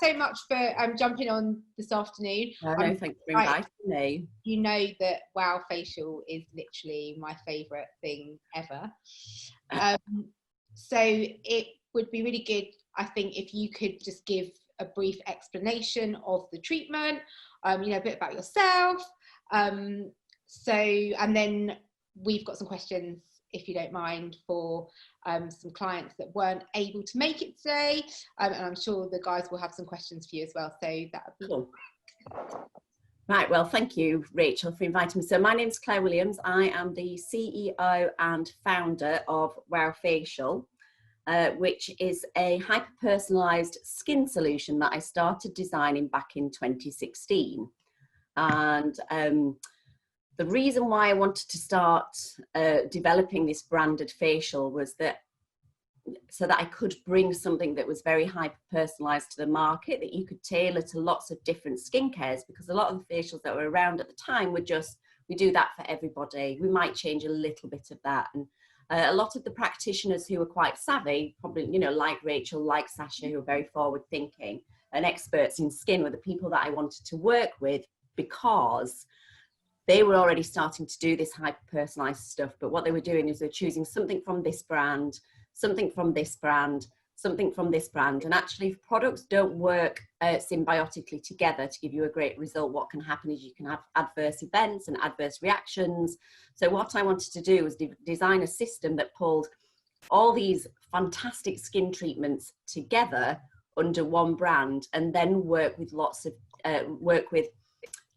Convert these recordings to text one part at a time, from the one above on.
so much for jumping on this afternoon. No, thanks for inviting me. You know that WOW facial is literally my favourite thing ever. So it would be really good, I think, if you could just give a brief explanation of the treatment, you know, a bit about yourself. And then we've got some questions, if you don't mind, for some clients that weren't able to make it today. And I'm sure the guys will have some questions for you as well. So that would be cool. Right, well, thank you, Rachel, for inviting me. So my name's Claire Williams. I am the CEO and founder of WOW Facial, which is a hyper-personalised skin solution that I started designing back in 2016. And the reason why I wanted to start developing this branded facial was that so that I could bring something that was very hyper-personalised to the market, that you could tailor to lots of different skincares, because a lot of the facials that were around at the time were just, we do that for everybody. We might change a little bit of that. And a lot of the practitioners who are quite savvy, probably, you know, like Rachel, like Sasha, who are very forward thinking and experts in skin, were the people that I wanted to work with, because they were already starting to do this hyper-personalised stuff. But what they were doing is they're choosing something from this brand, something from this brand, something from this brand. And actually, if products don't work symbiotically together to give you a great result, what can happen is you can have adverse events and adverse reactions. So what I wanted to do was design a system that pulled all these fantastic skin treatments together under one brand, and then work with lots of work with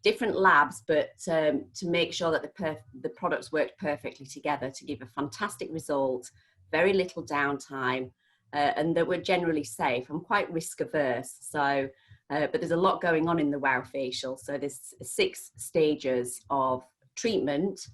different labs, but to make sure that the products worked perfectly together to give a fantastic result, very little downtime, and that were generally safe. I'm quite risk averse, so but there's a lot going on in the WOW facial. So there's 6 stages of treatment,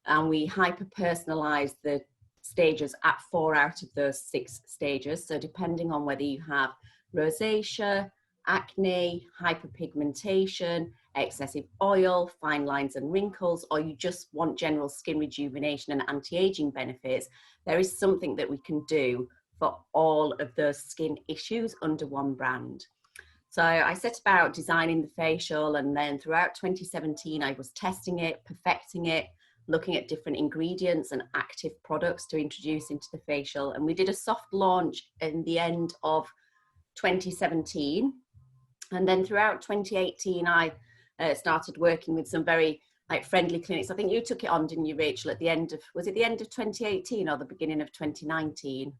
and we hyper personalize the stages at 4 out of those 6 stages. So depending on whether you have rosacea, acne, hyperpigmentation, excessive oil, fine lines and wrinkles, or you just want general skin rejuvenation and anti-aging benefits, there is something that we can do for all of those skin issues under one brand. So I set about designing the facial, and then throughout 2017 I was testing it, perfecting it, looking at different ingredients and active products to introduce into the facial. And we did a soft launch in the end of 2017. And then throughout 2018, I started working with some very friendly clinics. I think you took it on, didn't you, Rachel, at the end of, was it the end of 2018 or the beginning of 2019?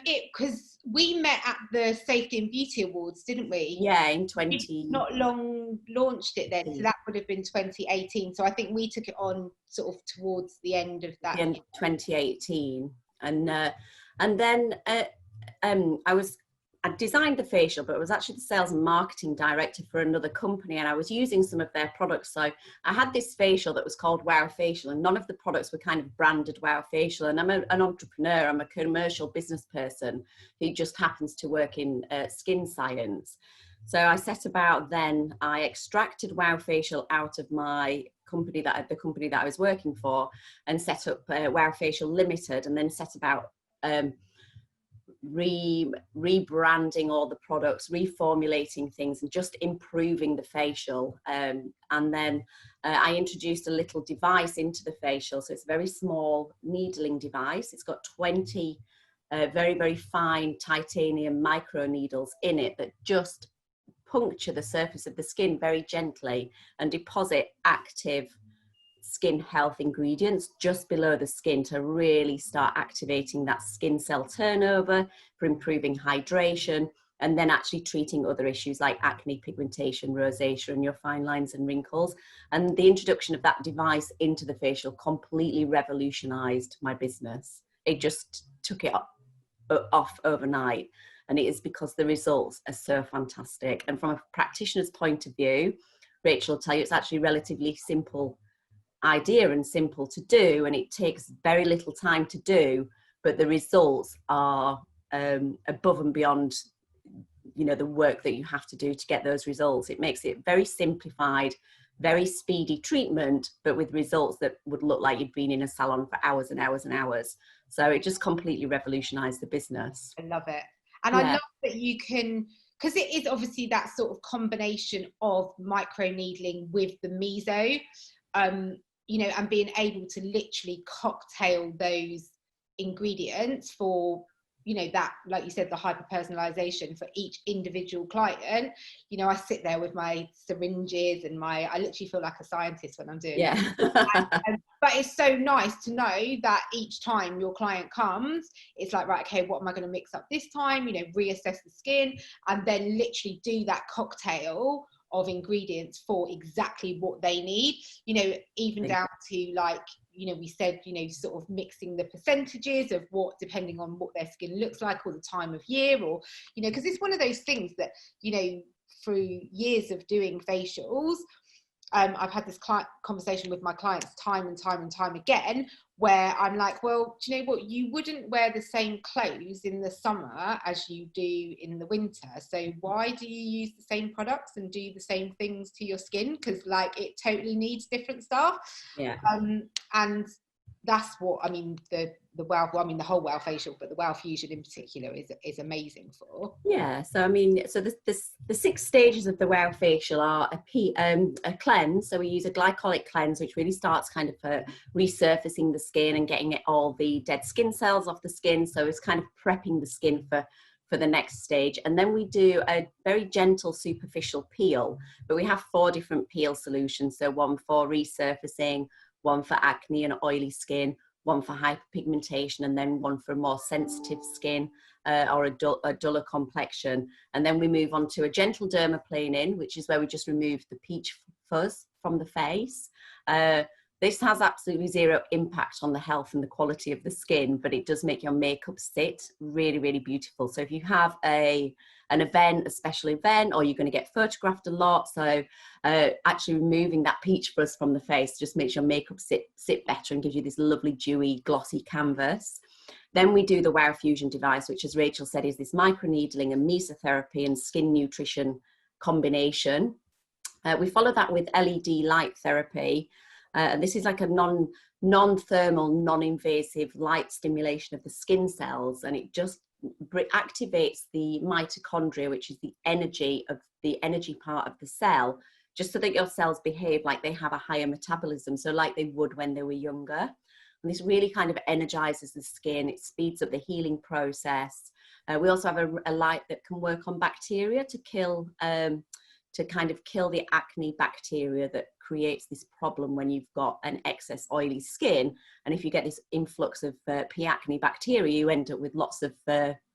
Because we met at the Safety and Beauty Awards, didn't we? Yeah, in 20. Not long launched it then, so that would have been 2018. So I think we took it on sort of towards the end of that. The end of 2018, and then I designed the facial, but I was actually the sales and marketing director for another company, and I was using some of their products. So I had this facial that was called WOW Facial, and none of the products were kind of branded WOW Facial. And I'm an entrepreneur, I'm a commercial business person who just happens to work in skin science. So I set about then, I extracted WOW Facial out of my company, the company that I was working for, and set up WOW Facial Limited, and then set about rebranding all the products, reformulating things, and just improving the facial. And then I introduced a little device into the facial. So it's a very small needling device. It's got 20 very, very fine titanium micro needles in it that just puncture the surface of the skin very gently and deposit active skin health ingredients just below the skin to really start activating that skin cell turnover, for improving hydration, and then actually treating other issues like acne, pigmentation, rosacea, and your fine lines and wrinkles. And the introduction of that device into the facial completely revolutionized my business. It just took it off overnight. And it is because the results are so fantastic. And from a practitioner's point of view, Rachel will tell you it's actually relatively simple idea and simple to do, and it takes very little time to do, but the results are above and beyond, you know, the work that you have to do to get those results. It makes it very simplified, very speedy treatment, but with results that would look like you'd been in a salon for hours and hours and hours. So it just completely revolutionized the business. I love it. And yeah. I love that you can because it is obviously that sort of combination of micro needling with the meso, you know, and being able to literally cocktail those ingredients for, you know, that, like you said, the hyper personalization for each individual client. You know, I sit there with my syringes and I literally feel like a scientist when I'm doing it. But it's so nice to know that each time your client comes, it's like, right, okay, what am I going to mix up this time? You know, reassess the skin, and then literally do that cocktail of ingredients for exactly what they need. You know, even down to, like, you know, we said, you know, sort of mixing the percentages of what, depending on what their skin looks like or the time of year, or, you know, because it's one of those things that, you know, through years of doing facials, I've had this conversation with my clients time and time again, where I'm like, well, do you know what? You wouldn't wear the same clothes in the summer as you do in the winter. So why do you use the same products and do the same things to your skin? Because, like, it totally needs different stuff. And that's what, I mean, the WOW, well, I mean, the whole WOW facial, but the WOW fusion in particular is amazing for. Yeah, so I mean, so the 6 stages of the WOW facial are a cleanse. So we use a glycolic cleanse, which really starts kind of resurfacing the skin and getting all the dead skin cells off the skin. So it's kind of prepping the skin for the next stage. And then we do a very gentle superficial peel, but we have 4 different peel solutions. So one for resurfacing, one for acne and oily skin, one for hyperpigmentation, and then one for a more sensitive skin or a duller complexion. And then we move on to a gentle dermaplaning, which is where we just remove the peach fuzz from the face. This has absolutely 0 impact on the health and the quality of the skin, but it does make your makeup sit really, really beautiful. So if you have an event, a special event, or you're going to get photographed a lot, so actually removing that peach fuzz from the face just makes your makeup sit better and gives you this lovely, dewy, glossy canvas. Then we do the WOW Fusion device, which, as Rachel said, is this microneedling and mesotherapy and skin nutrition combination. We follow that with LED light therapy. And this is like a non-thermal, non-invasive light stimulation of the skin cells, and it just activates the mitochondria, which is the energy part of the cell, just so that your cells behave like they have a higher metabolism, so like they would when they were younger. And this really kind of energizes the skin. It speeds up the healing process. We also have a light that can work on bacteria to kill the acne bacteria that creates this problem when you've got an excess oily skin. And if you get this influx of P. acne bacteria, you end up with lots of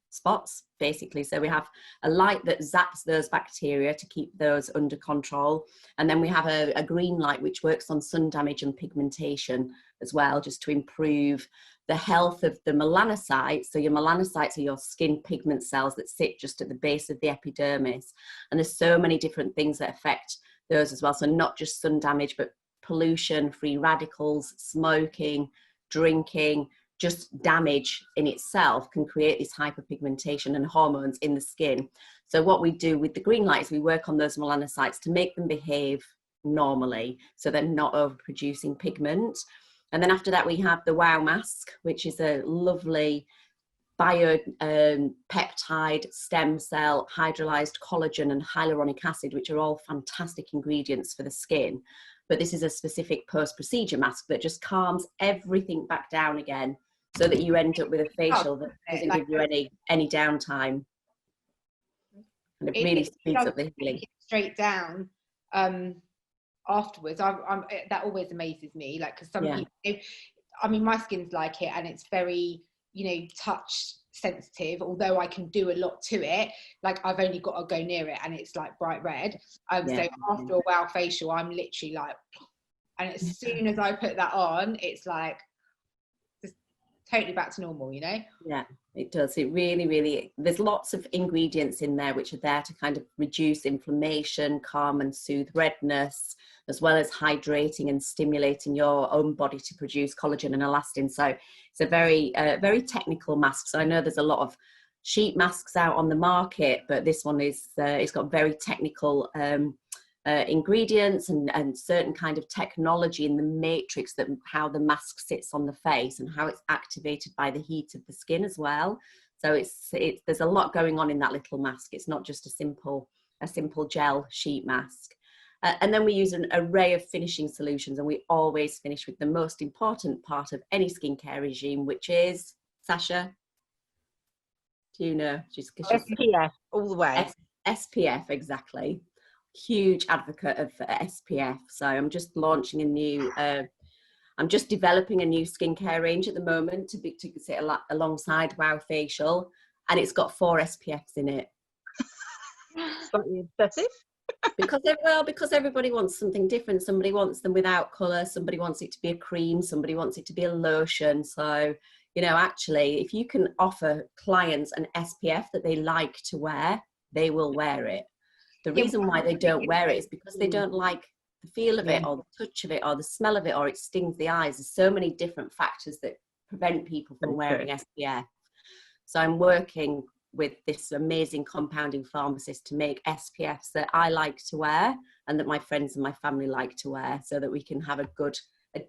spots, basically. So we have a light that zaps those bacteria to keep those under control. And then we have a green light, which works on sun damage and pigmentation as well, just to improve the health of the melanocytes. So your melanocytes are your skin pigment cells that sit just at the base of the epidermis. And there's so many different things that affect those as well. So not just sun damage, but pollution, free radicals, smoking, drinking, just damage in itself can create this hyperpigmentation and hormones in the skin. So what we do with the green light is we work on those melanocytes to make them behave normally, so they're not overproducing pigment. And then after that, we have the WOW mask, which is a lovely peptide, stem cell, hydrolyzed collagen and hyaluronic acid, which are all fantastic ingredients for the skin. But this is a specific post-procedure mask that just calms everything back down again, so that you end up with a facial that doesn't give you any downtime. And it really speeds up the healing. Straight down afterwards. That always amazes me, like, because some people, I mean, my skin's like it, and it's very, you know, touch sensitive, although I can do a lot to it. Like, I've only got to go near it and it's like bright red. So after a WOW facial, I'm literally like, and as soon as I put that on, it's like just totally back to normal, you know? Yeah, it does. It really, there's lots of ingredients in there which are there to kind of reduce inflammation, calm and soothe redness, as well as hydrating and stimulating your own body to produce collagen and elastin. So it's a very technical mask. So I know there's a lot of sheet masks out on the market, but this one is it's got very technical ingredients and certain kind of technology in the matrix, that how the mask sits on the face and how it's activated by the heat of the skin as well. So there's a lot going on in that little mask. It's not just a simple gel sheet mask. And then we use an array of finishing solutions, and we always finish with the most important part of any skincare regime, which is, Sasha, do you know? SPF all the way. SPF, exactly. Huge advocate of SPF. So I'm just launching I'm just developing a new skincare range at the moment to sit alongside WOW Facial, and it's got 4 SPFs in it. Slightly obsessive. Because everybody wants something different. Somebody wants them without colour, somebody wants it to be a cream, somebody wants it to be a lotion. So, actually, if you can offer clients an SPF that they like to wear, they will wear it. The reason why they don't wear it is because they don't like the feel of it, or the touch of it, or the smell of it, or it stings the eyes. There's so many different factors that prevent people from wearing SPF. So I'm working with this amazing compounding pharmacist to make SPFs that I like to wear and that my friends and my family like to wear, so that we can have a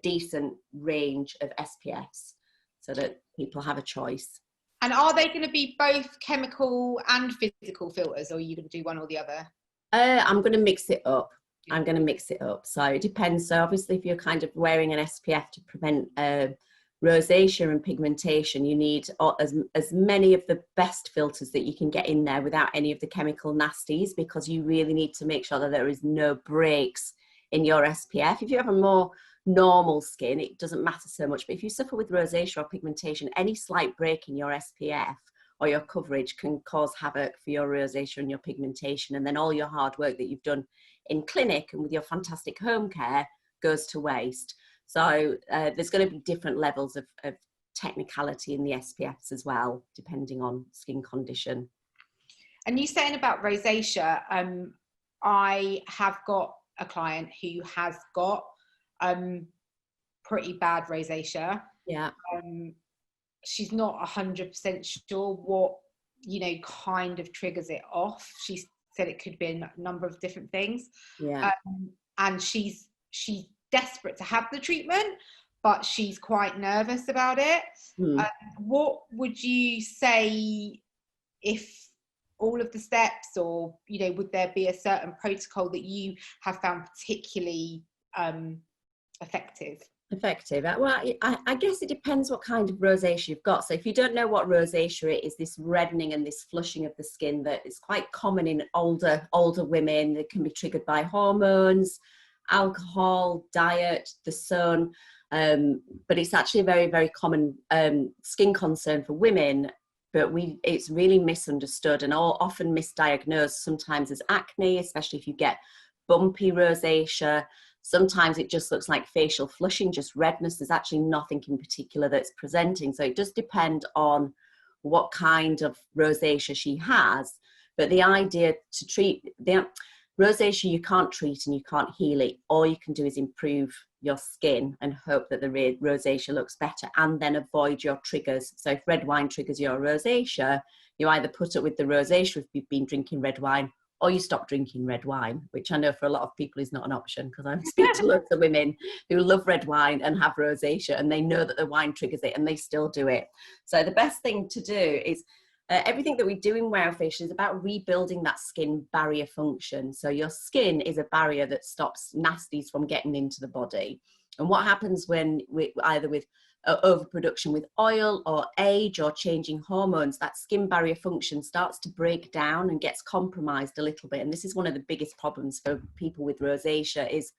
decent range of SPFs so that people have a choice. And are they going to be both chemical and physical filters, or are you going to do one or the other? I'm going to mix it up. So it depends. So obviously, if you're kind of wearing an SPF to prevent rosacea and pigmentation, you need as many of the best filters that you can get in there without any of the chemical nasties, because you really need to make sure that there is no breaks in your SPF. If you have a more normal skin, it doesn't matter so much, but if you suffer with rosacea or pigmentation, any slight break in your SPF or your coverage can cause havoc for your rosacea and your pigmentation, and then all your hard work that you've done in clinic and with your fantastic home care goes to waste. So there's going to be different levels of technicality in the SPFs as well, depending on skin condition. And you saying about rosacea, I have got a client who has got pretty bad rosacea. Yeah. She's not 100% sure what, kind of triggers it off. She said it could be a number of different things. Yeah. And she's desperate to have the treatment, but she's quite nervous about it. What would you say, if all of the steps, or would there be a certain protocol that you have found particularly effective? Well, I guess it depends what kind of rosacea you've got. So if you don't know what rosacea is, this reddening and this flushing of the skin that is quite common in older women, that can be triggered by hormones, alcohol, diet, the sun, but it's actually a very, very common skin concern for women, but it's really misunderstood and often misdiagnosed, sometimes as acne, especially if you get bumpy rosacea. Sometimes it just looks like facial flushing, just redness. There's actually nothing in particular that's presenting. So it does depend on what kind of rosacea she has. But the idea to treat the rosacea, you can't treat and you can't heal it. All you can do is improve your skin and hope that the rosacea looks better, and then avoid your triggers. So if red wine triggers your rosacea, you either put up with the rosacea if you've been drinking red wine, or you stop drinking red wine, which I know for a lot of people is not an option, because I speak to lots of women who love red wine and have rosacea, and they know that the wine triggers it and they still do it. So the best thing to do is everything that we do in WOW Facial is about rebuilding that skin barrier function. So your skin is a barrier that stops nasties from getting into the body. And what happens when either with overproduction with oil or age or changing hormones, that skin barrier function starts to break down and gets compromised a little bit. And this is one of the biggest problems for people with rosacea, is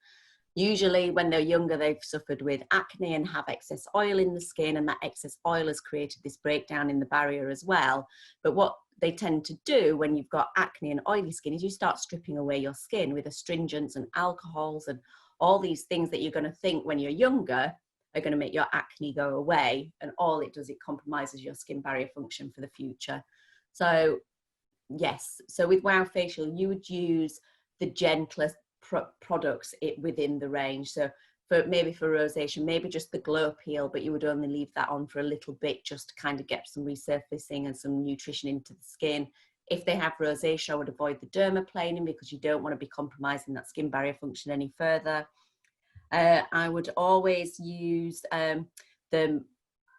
usually when they're younger, they've suffered with acne and have excess oil in the skin, and that excess oil has created this breakdown in the barrier as well. But what they tend to do when you've got acne and oily skin is you start stripping away your skin with astringents and alcohols and all these things that you're going to think when you're younger are going to make your acne go away. And all it does, it compromises your skin barrier function for the future. So yes, so with WOW Facial, you would use the gentlest products within the range. So for rosacea, maybe just the Glow Peel, but you would only leave that on for a little bit just to kind of get some resurfacing and some nutrition into the skin. If they have rosacea, I would avoid the dermaplaning, because you don't want to be compromising that skin barrier function any further. I would always use the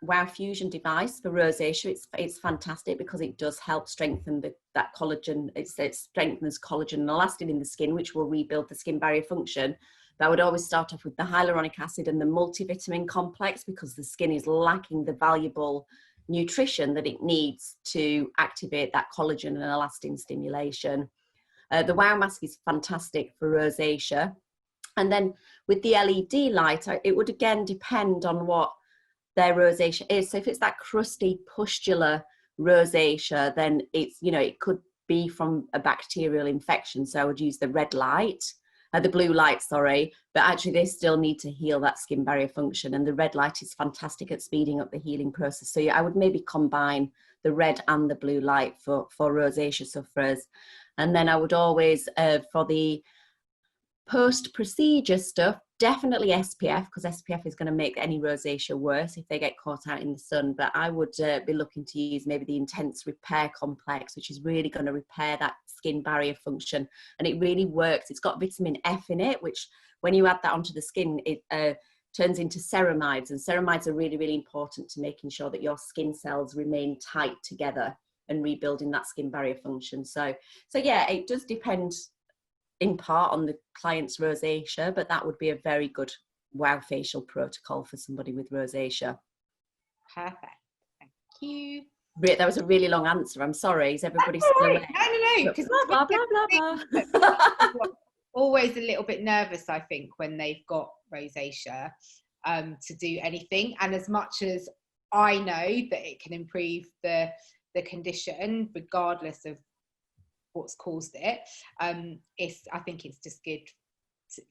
WOW Fusion device for rosacea. It's fantastic because it does help strengthen that collagen. It strengthens collagen and elastin in the skin, which will rebuild the skin barrier function. But I would always start off with the hyaluronic acid and the multivitamin complex, because the skin is lacking the valuable nutrition that it needs to activate that collagen and elastin stimulation. The WOW mask is fantastic for rosacea. And then with the LED light, it would again depend on what their rosacea is. So if it's that crusty pustular rosacea, then it's, you know, it could be from a bacterial infection. So I would use the red light, the blue light, sorry, but actually they still need to heal that skin barrier function. And the red light is fantastic at speeding up the healing process. So yeah, I would maybe combine the red and the blue light for rosacea sufferers. And then I would always, for the post-procedure stuff, definitely SPF, because SPF is going to make any rosacea worse if they get caught out in the sun. But I would be looking to use maybe the Intense Repair Complex, which is really going to repair that skin barrier function. And it really works. It's got vitamin F in it, which when you add that onto the skin, it turns into ceramides. And ceramides are really, really important to making sure that your skin cells remain tight together and rebuilding that skin barrier function. So yeah, it does depend in part on the client's rosacea, but that would be a very good WOW facial protocol for somebody with rosacea. Perfect. Thank you. That was a really long answer. I'm sorry. Is everybody still right. No, because blah, blah, blah, blah. Always a little bit nervous, I think, when they've got rosacea to do anything. And as much as I know that it can improve the condition, regardless of what's caused it, I think it's just good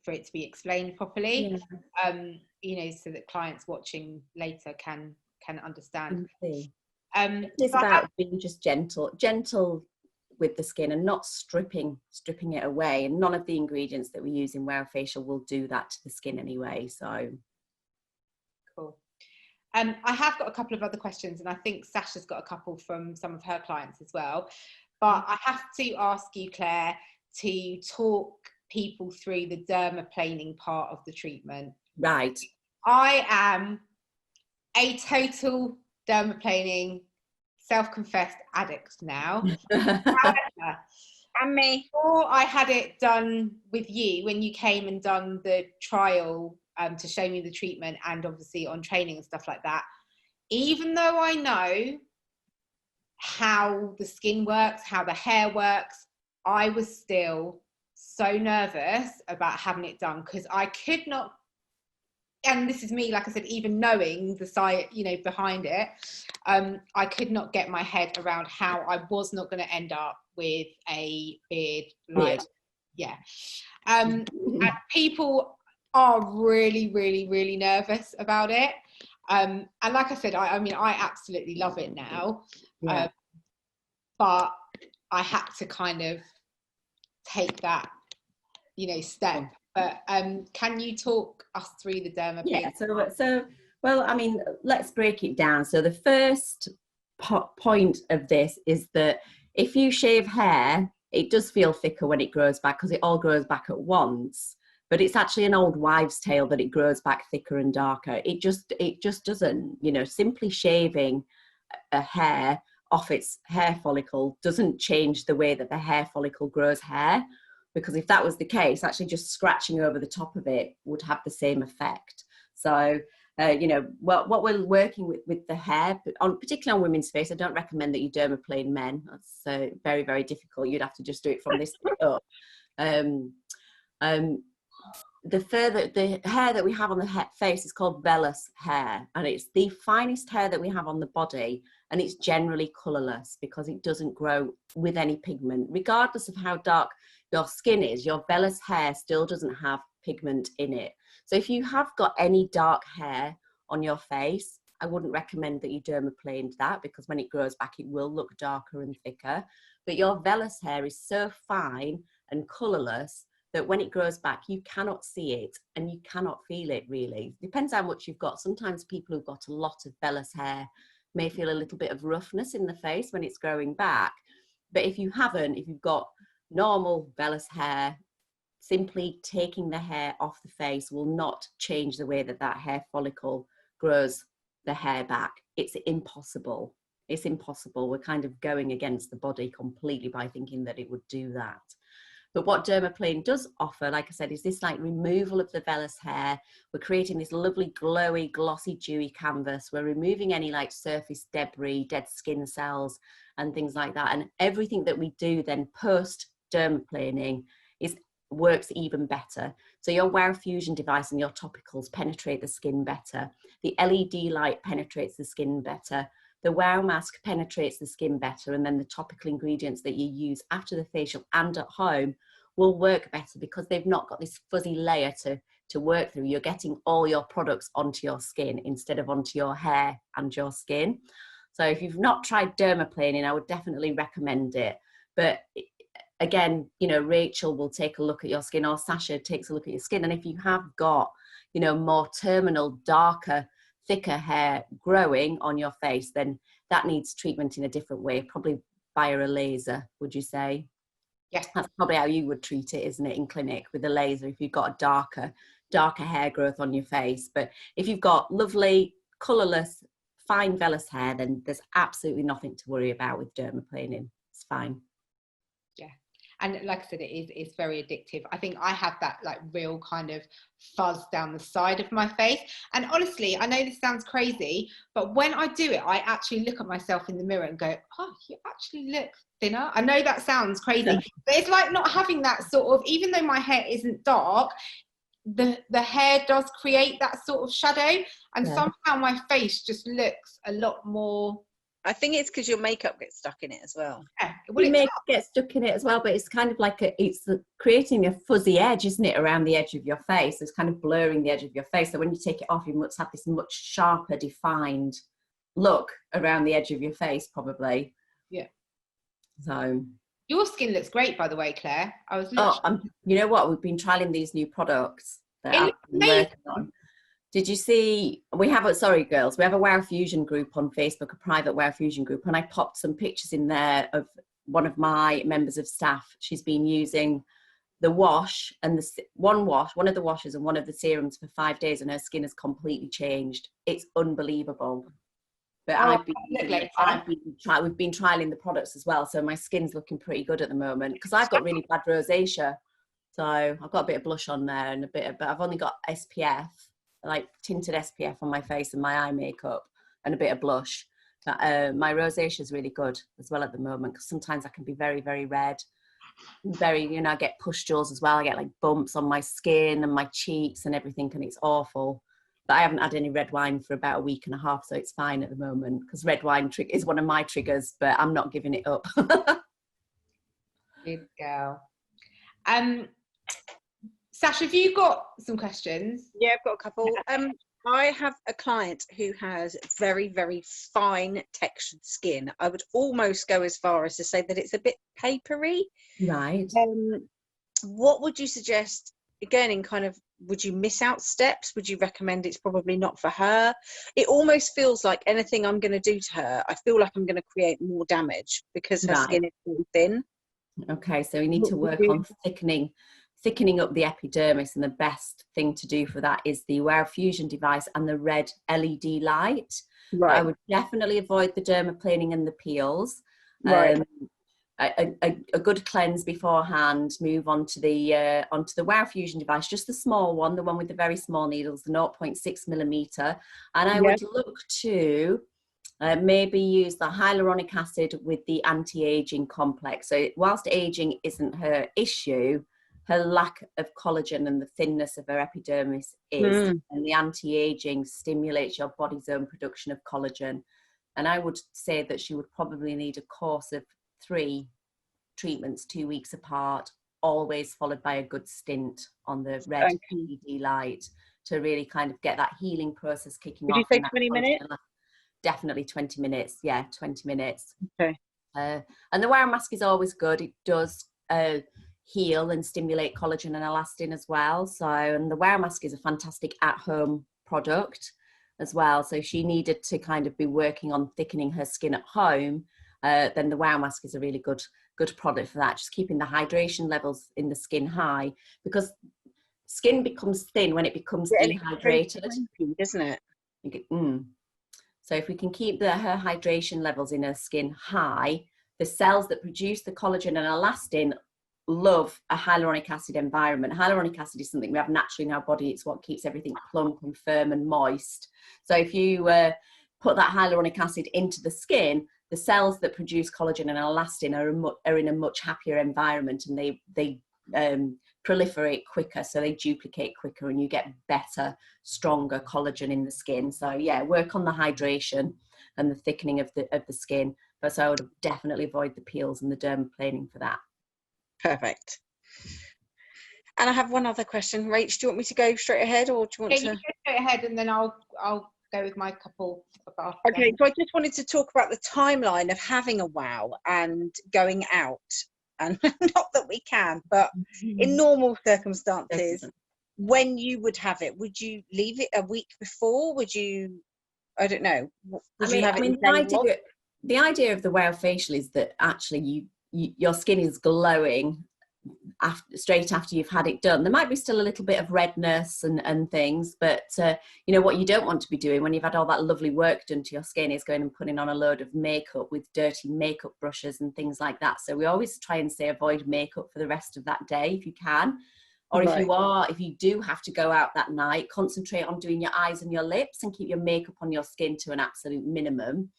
for it to be explained properly, you know, so that clients watching later can understand. It's about being just gentle with the skin and not stripping it away. And none of the ingredients that we use in WOW facial will do that to the skin anyway. So cool. I have got a couple of other questions, and I think Sasha's got a couple from some of her clients as well. But I have to ask you, Claire, to talk people through the dermaplaning part of the treatment. Right. I am a total dermaplaning, self-confessed addict now. However, And me. before I had it done with you, when you came and done the trial to show me the treatment, and obviously on training and stuff like that, even though I know how the skin works, how the hair works, I was still so nervous about having it done, because I could not, and this is me, like I said, even knowing the science, you know, behind it, I could not get my head around how I was not going to end up with a beard like, yeah. And people are really, really, really nervous about it. And like I said, I mean, I absolutely love it now. Yeah. But I had to kind of take that, you know, step. But can you talk us through the dermaplaning? Yeah, so well, I mean, let's break it down. So the first point of this is that if you shave hair, it does feel thicker when it grows back, because it all grows back at once. But it's actually an old wives' tale that it grows back thicker and darker. It just doesn't. You know, simply shaving a hair off its hair follicle doesn't change the way that the hair follicle grows hair, because if that was the case, actually just scratching over the top of it would have the same effect. So you know, what we're working with the hair, particularly on women's face, I don't recommend that you dermaplane men. That's very, very difficult. You'd have to just do it from this up. The hair that we have on the face is called vellus hair, and it's the finest hair that we have on the body, and it's generally colourless because it doesn't grow with any pigment. Regardless of how dark your skin is, your vellus hair still doesn't have pigment in it. So if you have got any dark hair on your face, I wouldn't recommend that you dermaplaned that, because when it grows back, it will look darker and thicker. But your vellus hair is so fine and colourless that when it grows back, you cannot see it and you cannot feel it really. Depends how much you've got. Sometimes people who've got a lot of vellus hair may feel a little bit of roughness in the face when it's growing back. But if you haven't, if you've got normal vellus hair, simply taking the hair off the face will not change the way that that hair follicle grows the hair back. It's impossible. It's impossible. We're kind of going against the body completely by thinking that it would do that. But what dermaplaning does offer, like I said, is this like removal of the vellus hair. We're creating this lovely, glowy, glossy, dewy canvas. We're removing any like surface debris, dead skin cells, and things like that. And everything that we do then post dermaplaning works even better. So your WOW Fusion device and your topicals penetrate the skin better. The LED light penetrates the skin better. The WOW mask penetrates the skin better, and then the topical ingredients that you use after the facial and at home will work better because they've not got this fuzzy layer to work through. You're getting all your products onto your skin instead of onto your hair and your skin. So if you've not tried dermaplaning, I would definitely recommend it. But again, you know, Rachel will take a look at your skin, or Sasha takes a look at your skin. And if you have got, you know, more terminal, darker, thicker hair growing on your face, then that needs treatment in a different way, probably via a laser, would you say? Yes. That's probably how you would treat it, isn't it, in clinic, with a laser, if you've got a darker hair growth on your face. But if you've got lovely, colourless, fine vellus hair, then there's absolutely nothing to worry about with dermaplaning. It's fine. Yeah. And like I said, it's very addictive. I think I have that like real kind of fuzz down the side of my face. And honestly, I know this sounds crazy, but when I do it, I actually look at myself in the mirror and go, oh, you actually look thinner. I know that sounds crazy, but it's like not having that sort of, even though my hair isn't dark, the hair does create that sort of shadow. And somehow my face just looks a lot more. I think it's because your makeup gets stuck in it as well. Yeah, Your makeup gets stuck in it as well, but it's kind of like it's creating a fuzzy edge, isn't it, around the edge of your face? It's kind of blurring the edge of your face. So when you take it off, you must have this much sharper, defined look around the edge of your face, probably. Yeah. So your skin looks great, by the way, Claire. I was. You know what? We've been trialing these new products that I've been working on. Did you see, we have a WOW Fusion group on Facebook, a private WOW Fusion group, and I popped some pictures in there of one of my members of staff. She's been using the wash and one of the washes and one of the serums for 5 days, and her skin has completely changed. It's unbelievable. But we've been trialing the products as well, so my skin's looking pretty good at the moment because I've got really bad rosacea. So I've got a bit of blush on there and but I've only got SPF. Like tinted SPF on my face and my eye makeup and a bit of blush. But my rosacea is really good as well at the moment because sometimes I can be very, very red. I get pustules as well. I get like bumps on my skin and my cheeks and everything, and it's awful. But I haven't had any red wine for about a week and a half, so it's fine at the moment because red wine is one of my triggers, but I'm not giving it up. Good girl. Sasha, have you got some questions? Yeah, I've got a couple. I have a client who has very, very fine textured skin. I would almost go as far as to say that it's a bit papery. Right. What would you suggest, again, in kind of, would you miss out steps? Would you recommend it's probably not for her? It almost feels like anything I'm going to do to her, I feel like I'm going to create more damage because her skin is really thin. Okay, so we need to work on thickening up the epidermis, and the best thing to do for that is the WOW Fusion device and the red LED light. Right. I would definitely avoid the dermaplaning and the peels. Right. A good cleanse beforehand. Move on to the WOW Fusion device, just the small one, the one with the very small needles, the 0.6 millimeter. And I would look to maybe use the hyaluronic acid with the anti-aging complex. So whilst aging isn't her issue, her lack of collagen and the thinness of her epidermis is, and the anti-aging stimulates your body's own production of collagen. And I would say that she would probably need a course of 3 treatments, 2 weeks apart, always followed by a good stint on the red LED light to really kind of get that healing process kicking off. Did you say 20 minutes? Definitely 20 minutes. Yeah, 20 minutes. Okay. And the WOW mask is always good. It does heal and stimulate collagen and elastin as well. So, and the WOW mask is a fantastic at-home product as well. So if she needed to kind of be working on thickening her skin at home, then the WOW mask is a really good product for that. Just keeping the hydration levels in the skin high, because skin becomes thin when it becomes dehydrated, doesn't it? So if we can keep her hydration levels in her skin high, the cells that produce the collagen and elastin love a hyaluronic acid environment. Hyaluronic acid is something we have naturally in our body. It's what keeps everything plump and firm and moist. So if you put that hyaluronic acid into the skin, the cells that produce collagen and elastin are in a much happier environment, and they proliferate quicker, so they duplicate quicker, and you get better, stronger collagen in the skin. So yeah, work on the hydration and the thickening of the skin. But so I would definitely avoid the peels and the dermaplaning for that. Perfect. And I have one other question. Rach, do you want me to go straight ahead, or do you want to? You go straight ahead, and then I'll go with my couple of after. Okay, so I just wanted to talk about the timeline of having a WOW and going out. And not that we can, but in normal circumstances, when you would have it, would you leave it a week before? Would you, I don't know. The idea of the WOW facial is that actually your skin is glowing straight after you've had it done. There might be still a little bit of redness and things, but you know what you don't want to be doing when you've had all that lovely work done to your skin is going and putting on a load of makeup with dirty makeup brushes and things like that. So we always try and say avoid makeup for the rest of that day if you can, or if you do have to go out that night, concentrate on doing your eyes and your lips and keep your makeup on your skin to an absolute minimum.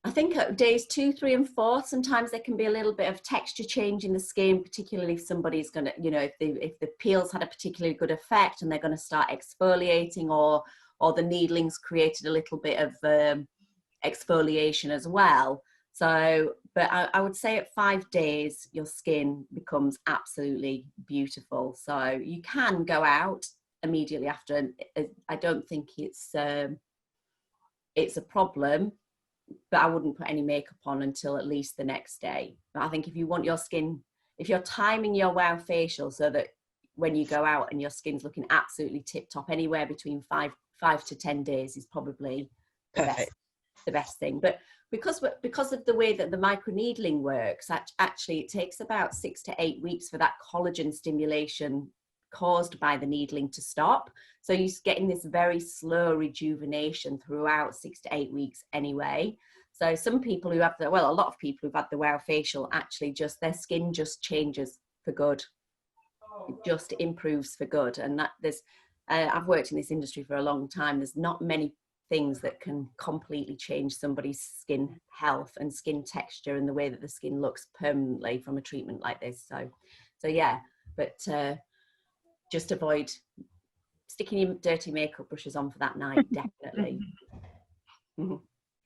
I think at days 2, 3 and 4, sometimes there can be a little bit of texture change in the skin, particularly if somebody's going to, you know, if the peels had a particularly good effect and they're going to start exfoliating, or the needling's created a little bit of exfoliation as well. So, but I would say at 5 days, your skin becomes absolutely beautiful. So you can go out immediately after. I don't think it's a problem. But I wouldn't put any makeup on until at least the next day. But I think if you want your skin, if you're timing your WOW facial so that when you go out and your skin's looking absolutely tip top, anywhere between 5 to 10 days is probably the best thing. But because of the way that the microneedling works, actually it takes about 6 to 8 weeks for that collagen stimulation caused by the needling to stop. So you're getting this very slow rejuvenation throughout 6 to 8 weeks anyway. So some people who have a lot of people who've had the WOW facial, actually just their skin just changes for good. It just improves for good. And that I've worked in this industry for a long time. There's not many things that can completely change somebody's skin health and skin texture and the way that the skin looks permanently from a treatment like this. So yeah, but just avoid sticking your dirty makeup brushes on for that night, definitely.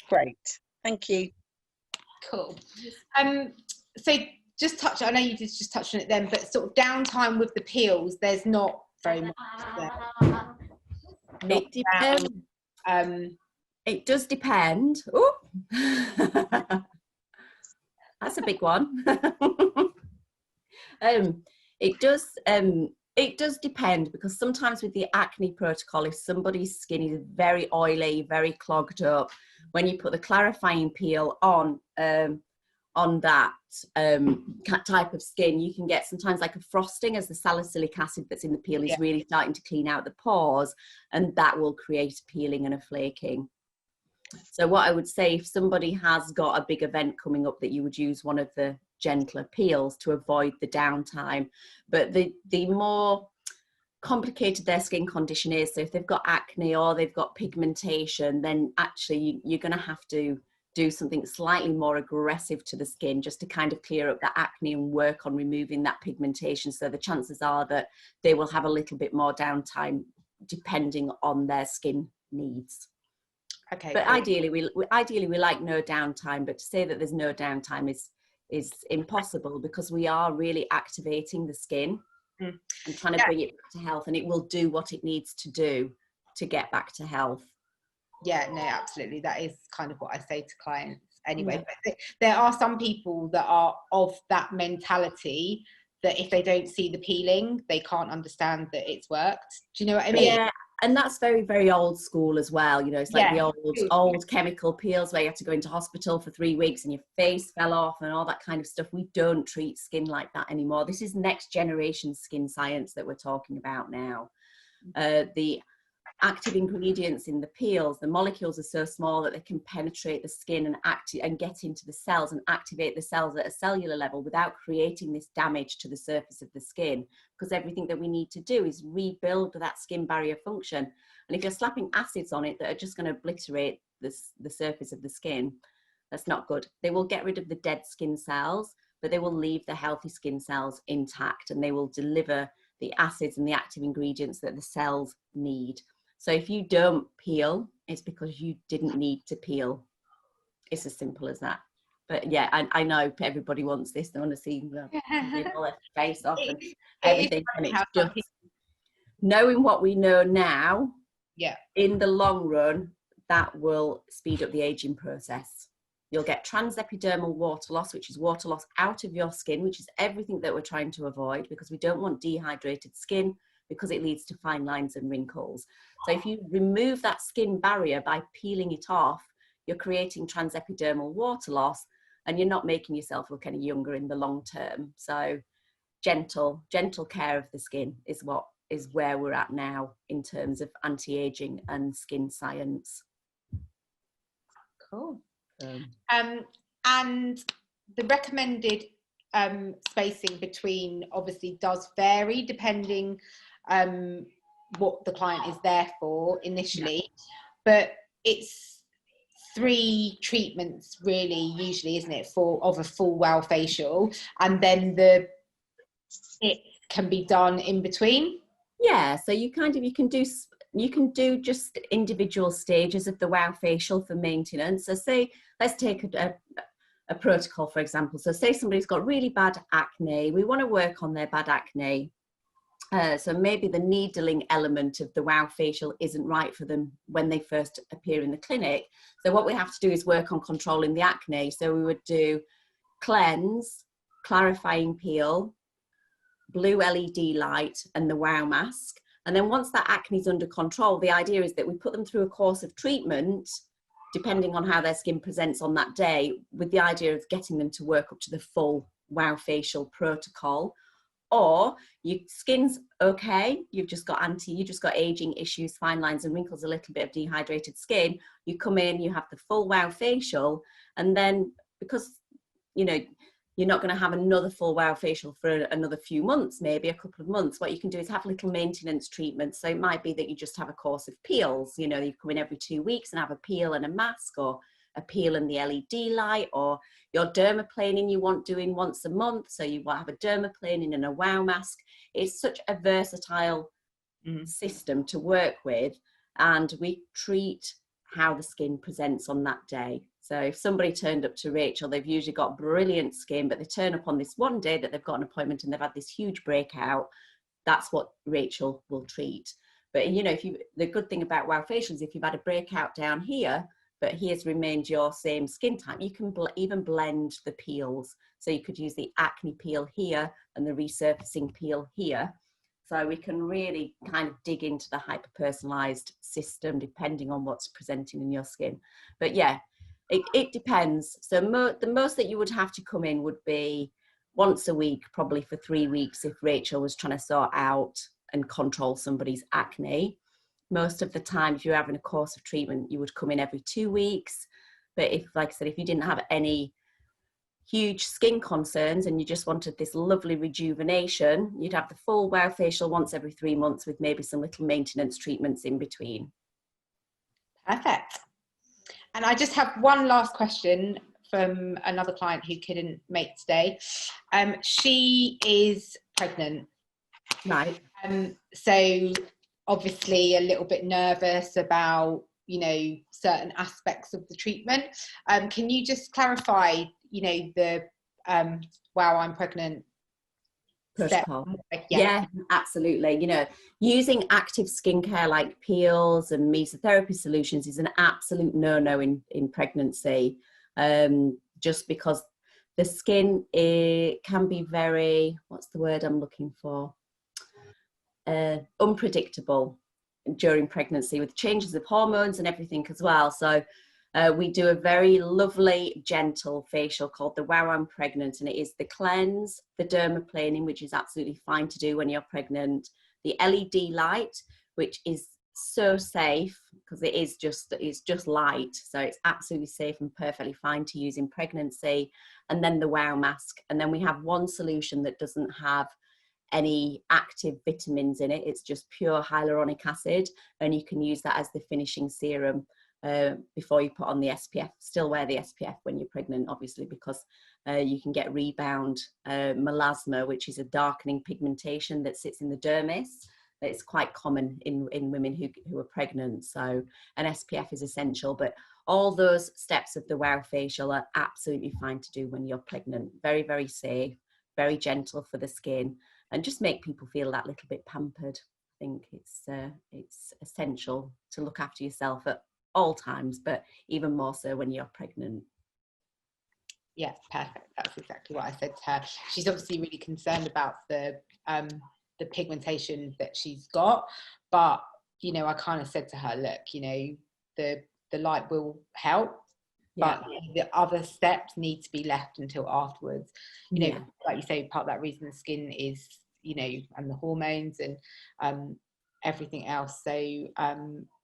Great, thank you. Cool. So I know you just touched on it then, but sort of downtime with the peels, there's not very much there. It depends. It does depend. Oh, that's a big one. It does depend, because sometimes with the acne protocol, if somebody's skin is very oily, very clogged up, when you put the clarifying peel on that type of skin, you can get sometimes like a frosting, as the salicylic acid that's in the peel is really starting to clean out the pores, and that will create peeling and a flaking. So what I would say, if somebody has got a big event coming up, that you would use one of the gentler peels to avoid the downtime. But the more complicated their skin condition is, so if they've got acne or they've got pigmentation, then actually you're going to have to do something slightly more aggressive to the skin just to kind of clear up that acne and work on removing that pigmentation. So the chances are that they will have a little bit more downtime depending on their skin needs. Okay. But cool. Ideally we like no downtime, but to say that there's no downtime is impossible, because we are really activating the skin and trying to bring it back to health, and it will do what it needs to do to get back to health. Yeah, no, absolutely. That is kind of what I say to clients anyway. But there are some people that are of that mentality, that if they don't see the peeling, they can't understand that it's worked. Do you know what I mean? Yeah. And that's very, very old school as well. You know, it's like the old chemical peels where you have to go into hospital for 3 weeks and your face fell off and all that kind of stuff. We don't treat skin like that anymore. This is next generation skin science that we're talking about now. The active ingredients in the peels, the molecules are so small that they can penetrate the skin and get into the cells and activate the cells at a cellular level without creating this damage to the surface of the skin, because everything that we need to do is rebuild that skin barrier function. And if you're slapping acids on it that are just going to obliterate the surface of the skin, that's not good. They will get rid of the dead skin cells, but they will leave the healthy skin cells intact, and they will deliver the acids and the active ingredients that the cells need. So if you don't peel, it's because you didn't need to peel. It's as simple as that. But yeah, I know everybody wants this. They want to see the all their face off and everything. And it's just knowing what we know now, in the long run, that will speed up the aging process. You'll get transepidermal water loss, which is water loss out of your skin, which is everything that we're trying to avoid, because we don't want dehydrated skin, because it leads to fine lines and wrinkles. So if you remove that skin barrier by peeling it off, you're creating transepidermal water loss, and you're not making yourself look any younger in the long term. So gentle care of the skin is where we're at now in terms of anti-aging and skin science. Cool. And the recommended spacing between obviously does vary depending what the client is there for initially, but it's 3 treatments really usually, isn't it, of a full WOW facial, and then it can be done in between. Yeah, so you can do just individual stages of the WOW facial for maintenance. So say, let's take a protocol, for example. So say somebody's got really bad acne. We want to work on their bad acne. So maybe the needling element of the WOW facial isn't right for them when they first appear in the clinic. So what we have to do is work on controlling the acne. So we would do cleanse, clarifying peel, blue LED light, and the WOW mask. And then once that acne is under control, the idea is that we put them through a course of treatment, depending on how their skin presents on that day, with the idea of getting them to work up to the full WOW facial protocol. Or your skin's okay, you've just got aging issues, fine lines and wrinkles, a little bit of dehydrated skin. You come in, you have the full WOW facial, and then because you're not going to have another full WOW facial for another few months, maybe a couple of months, what you can do is have little maintenance treatments. So it might be that you just have a course of peels. You come in every 2 weeks and have a peel and a mask, or a peel and the LED light, or your dermaplaning you want doing once a month, so you want to have a dermaplaning and a WOW mask. It's such a versatile system to work with, and we treat how the skin presents on that day. So if somebody turned up to Rachel, they've usually got brilliant skin, but they turn up on this one day that they've got an appointment and they've had this huge breakout, that's what Rachel will treat. But the good thing about WOW facials, if you've had a breakout down here, but here's remained your same skin type, you can even blend the peels. So you could use the acne peel here and the resurfacing peel here. So we can really kind of dig into the hyper-personalised system depending on what's presenting in your skin. But yeah, it depends. So the most that you would have to come in would be once a week, probably for 3 weeks, if Rachel was trying to sort out and control somebody's acne. Most of the time, if you're having a course of treatment, you would come in every 2 weeks. But if, like I said, if you didn't have any huge skin concerns and you just wanted this lovely rejuvenation, you'd have the full WOW facial once every 3 months with maybe some little maintenance treatments in between. Perfect. And I just have one last question from another client who couldn't make today. She is pregnant. Right. So obviously a little bit nervous about, certain aspects of the treatment. Can you just clarify, the WOW I'm pregnant protocol? Yeah, absolutely. Using active skincare like peels and mesotherapy solutions is an absolute no-no in pregnancy, just because the skin can be very, what's the word I'm looking for, unpredictable during pregnancy with changes of hormones and everything as well. So we do a very lovely, gentle facial called the WOW I'm Pregnant, and it is the cleanse, the dermaplaning, which is absolutely fine to do when you're pregnant, the LED light, which is so safe because it's just light, so it's absolutely safe and perfectly fine to use in pregnancy. And then the WOW mask, and then we have one solution that doesn't have any active vitamins in it. It's just pure hyaluronic acid, and you can use that as the finishing serum before you put on the SPF. Still wear the SPF when you're pregnant, obviously, because you can get rebound melasma, which is a darkening pigmentation that sits in the dermis. It's quite common in women who are pregnant, so an SPF is essential. But all those steps of the WOW facial are absolutely fine to do when you're pregnant. Very, very safe, very gentle for the skin, and just make people feel that little bit pampered. I think it's essential to look after yourself at all times, but even more so when you're pregnant. Yeah, perfect. That's exactly what I said to her. She's obviously really concerned about the pigmentation that she's got, but you know, I kind of said to her, look, you know, the light will help, but the other steps need to be left until afterwards. You know, like you say, part of that reason the skin is, you know, and the hormones and everything else. So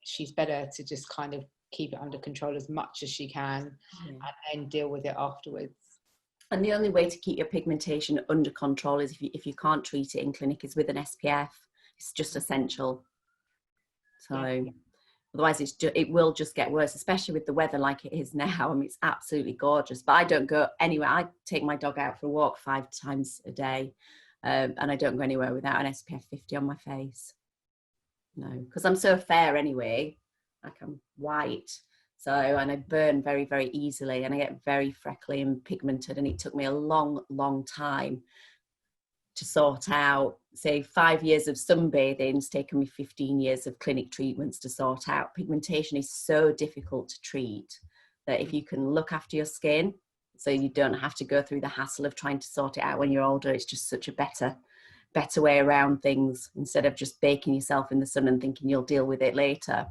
she's better to just kind of keep it under control as much as she can, and then deal with it afterwards. And the only way to keep your pigmentation under control is if you can't treat it in clinic, is with an SPF. It's just essential. So otherwise it will just get worse, especially with the weather like it is now. I mean, it's absolutely gorgeous, but I don't go anywhere. I take my dog out for a walk 5 times a day, and I don't go anywhere without an SPF 50 on my face. No, because I'm so fair anyway. Like, I'm white, so, and I burn very, very easily, and I get very freckly and pigmented, and it took me a long, long time to sort out. Say 5 years of sunbathing's taken me 15 years of clinic treatments to sort out. Pigmentation is so difficult to treat that if you can look after your skin so you don't have to go through the hassle of trying to sort it out when you're older, it's just such a better way around things, instead of just baking yourself in the sun and thinking you'll deal with it later.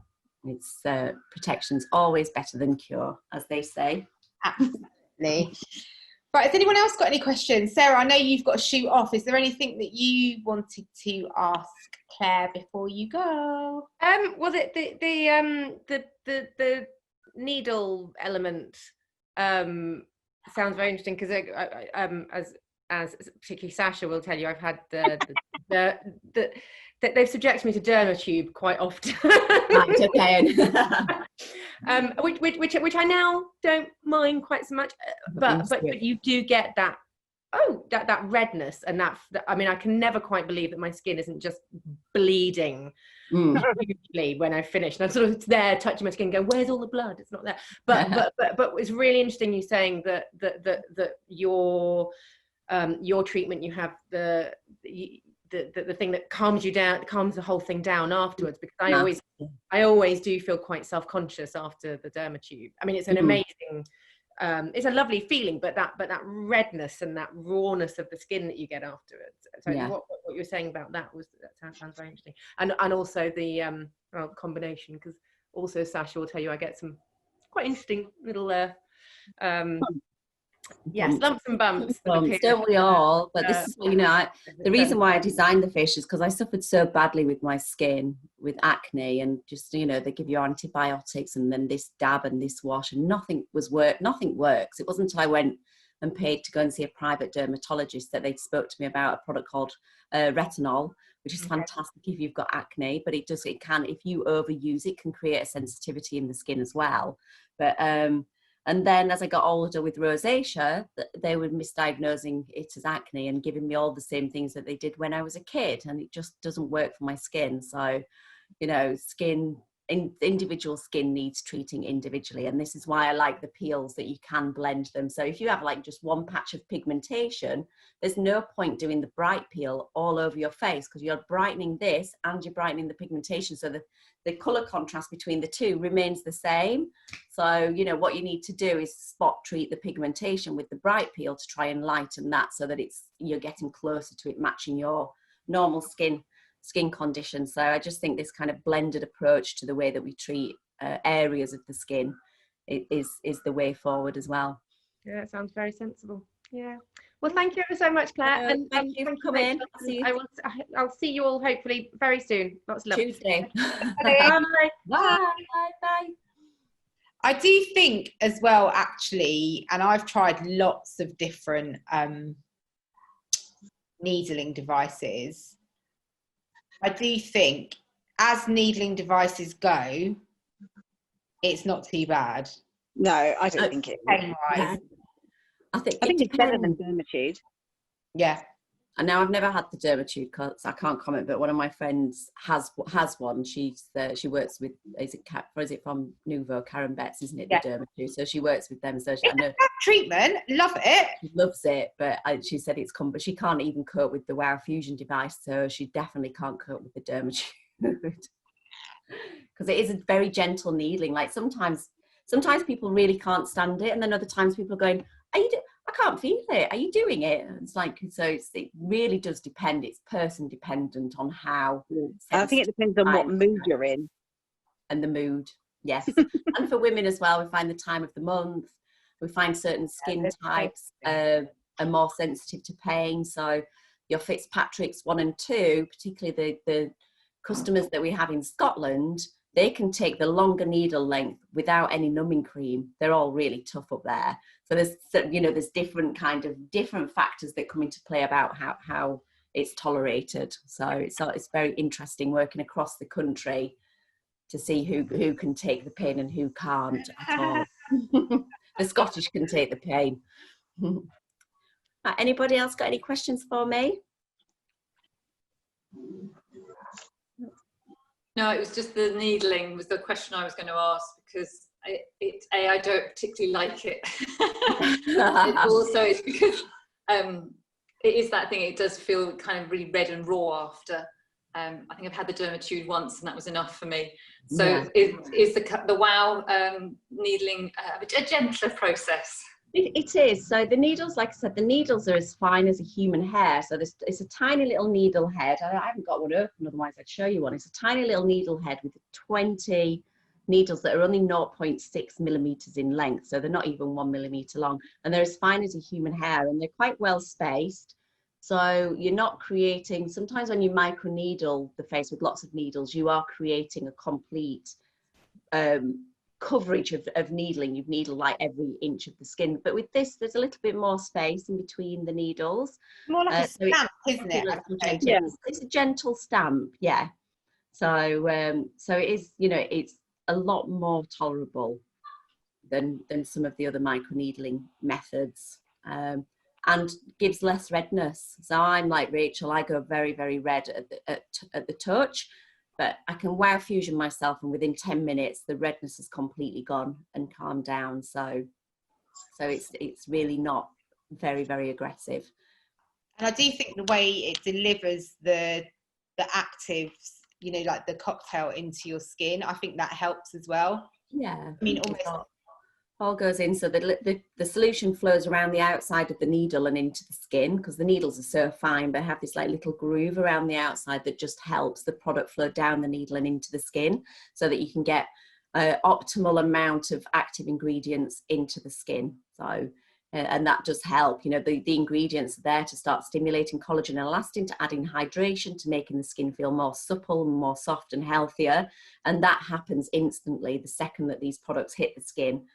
It's protection's always better than cure, as they say. Absolutely. Right, has anyone else got any questions? Sarah, I know you've got to shoot off. Is there anything that you wanted to ask Claire before you go? Well, the needle element sounds very interesting, because as particularly Sasha will tell you, I've had they've subjected me to dermatube quite often. Right, okay. Which I now don't mind quite so much, but you do get that redness, and that I mean, I can never quite believe that my skin isn't just bleeding hugely when I finish, and I'm sort of there touching my skin going, where's all the blood? It's not there. But it's really interesting you saying that your treatment, you have the thing that calms you down, calms the whole thing down afterwards, because I always do feel quite self-conscious after the dermatube. I mean, it's an amazing it's a lovely feeling, but that redness and that rawness of the skin that you get afterwards. So what you were saying about that sounds very interesting, and also the combination, because also Sasha will tell you I get some quite interesting little lumps and bumps. Don't we all? But this is, you know, the reason why I designed the facial is because I suffered so badly with my skin, with acne, and just, you know, they give you antibiotics and then this dab and this wash, and nothing works. It wasn't until I went and paid to go and see a private dermatologist that they spoke to me about a product called retinol, which is fantastic if you've got acne, but it can, if you overuse it, can create a sensitivity in the skin as well. But and then as I got older with rosacea, they were misdiagnosing it as acne and giving me all the same things that they did when I was a kid, and it just doesn't work for my skin. So, you know, individual skin needs treating individually, and this is why I like the peels, that you can blend them. So if you have like just one patch of pigmentation, there's no point doing the bright peel all over your face, because you're brightening this and you're brightening the pigmentation, so the color contrast between the two remains the same. So, you know, what you need to do is spot treat the pigmentation with the bright peel to try and lighten that, so that you're getting closer to it matching your normal skin condition. So I just think this kind of blended approach to the way that we treat areas of the skin is the way forward as well. Yeah, it sounds very sensible. Yeah. Well, thank you ever so much, Claire. And thank you for coming. I'll see you all hopefully very soon. Lots of love. Tuesday. Bye. Bye. Bye. I do think as well, actually, and I've tried lots of different needling devices. I do think as needling devices go, it's not too bad. No, I don't think it is. Pain-wise. I think it's better than Dermatube. Yeah. And now I've never had the Dermatube, because I can't comment, but one of my friends has one. She works with, is it from Nouveau, Karen Betts, isn't it? The Dermatube. So she works with them. So I know treatment, love it. She loves it, but she said but she can't even cope with the WOW Fusion device, so she definitely can't cope with the Dermatube. Because it is a very gentle needling. Like sometimes people really can't stand it, and then other times people are going, I can't feel it. Are you doing it? And it's like, so it really does depend. It's person dependent on how. I think it depends on what mood you're in. And the mood, yes. And for women as well, we find the time of the month. We find certain skin types are more sensitive to pain. So your Fitzpatrick's 1 and 2, particularly the customers that we have in Scotland, they can take the longer needle length without any numbing cream. They're all really tough up there. So there's different factors that come into play about how it's tolerated. So it's very interesting working across the country to see who can take the pain and who can't at all. The Scottish can take the pain. Anybody else got any questions for me? No, it was just the needling was the question I was going to ask, because I don't particularly like it. It's because it is that thing. It does feel kind of really red and raw after. I think I've had the Dermatube once, and that was enough for me. So is the WOW needling a gentler process? It is. So the needles, like I said, the needles are as fine as a human hair. So it's a tiny little needle head. I haven't got one open, otherwise I'd show you one. It's a tiny little needle head with 20 needles that are only 0.6 millimeters in length. So they're not even 1 millimeter long. And they're as fine as a human hair, and they're quite well spaced. So you're not creating, sometimes when you microneedle the face with lots of needles, you are creating a complete coverage of needling. You've needled like every inch of the skin, but with this there's a little bit more space in between the needles. More like a stamp, isn't it? It's a gentle stamp, yeah. So it is, it's a lot more tolerable than some of the other microneedling methods, and gives less redness. So I'm like Rachel, I go very, very red at the touch. But I can WOW Fusion myself, and within 10 minutes, the redness is completely gone and calmed down. So it's really not very, very aggressive. And I do think the way it delivers the actives, like the cocktail into your skin, I think that helps as well. Yeah. I mean, almost all goes in, so the solution flows around the outside of the needle and into the skin, because the needles are so fine, but have this like little groove around the outside that just helps the product flow down the needle and into the skin, so that you can get an optimal amount of active ingredients into the skin. So and that does help. The ingredients are there to start stimulating collagen and elastin, to adding hydration, to making the skin feel more supple, more soft and healthier. And that happens instantly. The second that these products hit the skin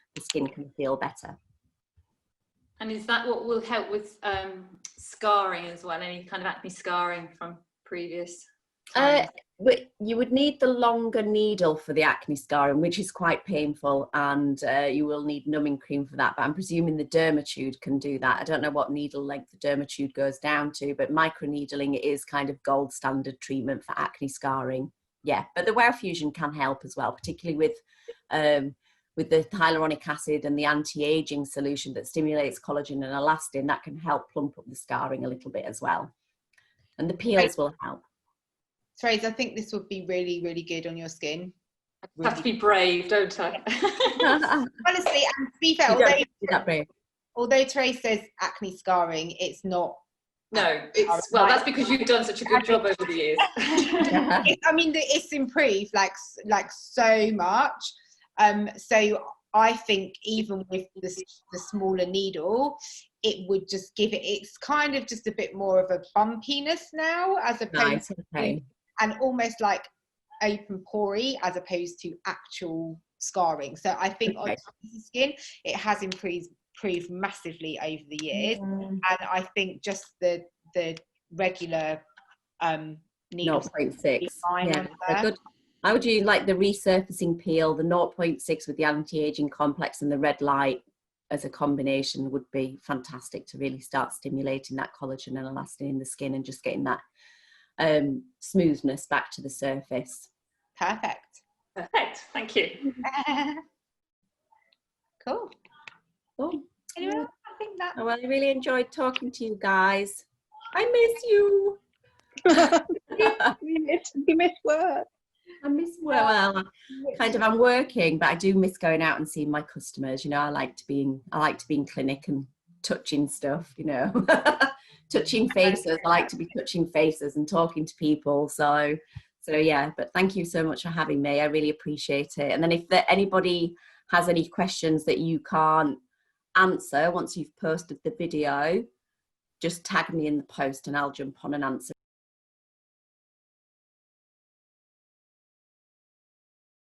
can feel better. And is that what will help with scarring as well? Any kind of acne scarring from previous times? You would need the longer needle for the acne scarring, which is quite painful, and you will need numbing cream for that. But I'm presuming the Dermatube can do that. I don't know what needle length the Dermatube goes down to, but microneedling is kind of gold standard treatment for acne scarring. Yeah, but the WOW Fusion can help as well, particularly with the hyaluronic acid and the anti-aging solution that stimulates collagen and elastin. That can help plump up the scarring a little bit as well. And the peels will help. Trace, I think this would be really, really good on your skin. I have to be brave, don't I? Honestly, and to be fair, although Trace says acne scarring, it's not. No, that's because you've done such a good job over the years. It's improved like so much. So I think even with the smaller needle, it would just give it, it's kind of just a bit more of a bumpiness now, as opposed to, and almost like open pory as opposed to actual scarring. So I think on the skin, it has improved massively over the years. And I think just the regular needle 0.6. Yeah, good. How would you like the resurfacing peel, the 0.6 with the anti-aging complex and the red light as a combination would be fantastic to really start stimulating that collagen and elastin in the skin and just getting that smoothness back to the surface. Perfect. Thank you. Cool. Anyway, I think that. Oh, well, I really enjoyed talking to you guys. I miss you. You miss work. I miss work. Well, I'm working, but I do miss going out and seeing my customers. You know, I like to be in clinic and touching stuff. You know, touching faces. I like to be touching faces and talking to people. So yeah. But thank you so much for having me. I really appreciate it. And then if anybody has any questions that you can't answer once you've posted the video, just tag me in the post and I'll jump on and answer.